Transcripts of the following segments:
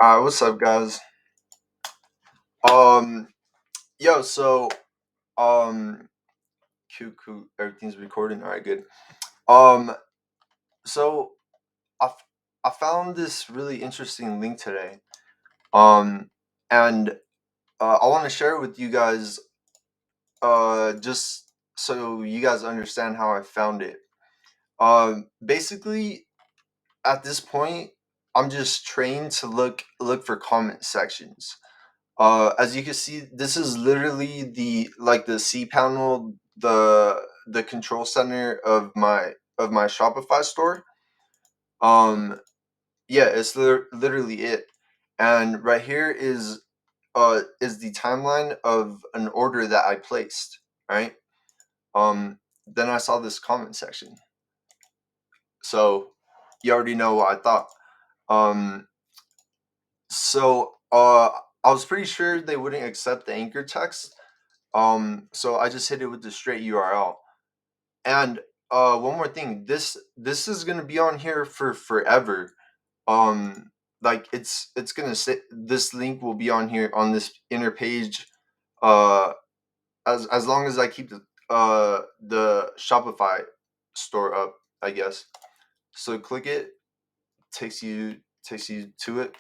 What's up, guys? Um, yo, so, um, cool, everything's recording. All right, good. Um, so I, f- I found this really interesting link today. Um, and I want to share it with you guys. Just so you guys understand how I found it. Basically, at this point, I'm just trained to look for comment sections. As you can see, this is literally the C panel, the control center of my Shopify store. Um, yeah, it's literally it. And right here is the timeline of an order that I placed, right? Then I saw this comment section. So you already know what I thought. Um, so I was pretty sure they wouldn't accept the anchor text. So I just hit it with the straight URL. And one more thing, this is gonna be on here for forever. Like it's gonna say this link will be on here on this inner page, uh, as long as I keep the Shopify store up, I guess. So click it, takes you to it.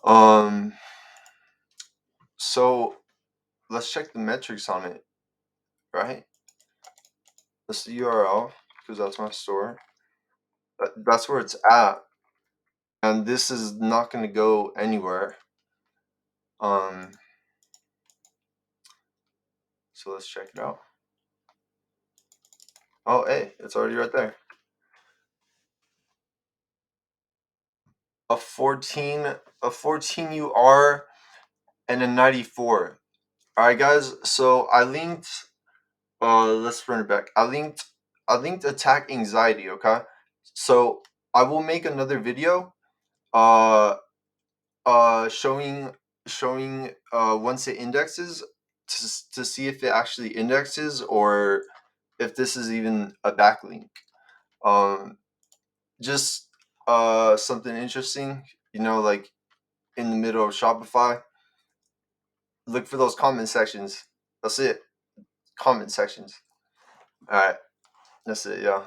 Um, so let's check the metrics on it, right? That's the URL because that's my store. That's where it's at, and this is not going to go anywhere. Um, so let's check it out. Oh, hey, it's already right there. A 14, a 14 UR and a 94. All right, guys. So I linked. Let's run it back. I linked attack anxiety. Okay. So I will make another video. Uh, showing once it indexes to see if it actually indexes or if this is even a backlink. um just something interesting, like in the middle of Shopify, look for those comment sections. That's it. Comment sections. All right, that's it. Yeah.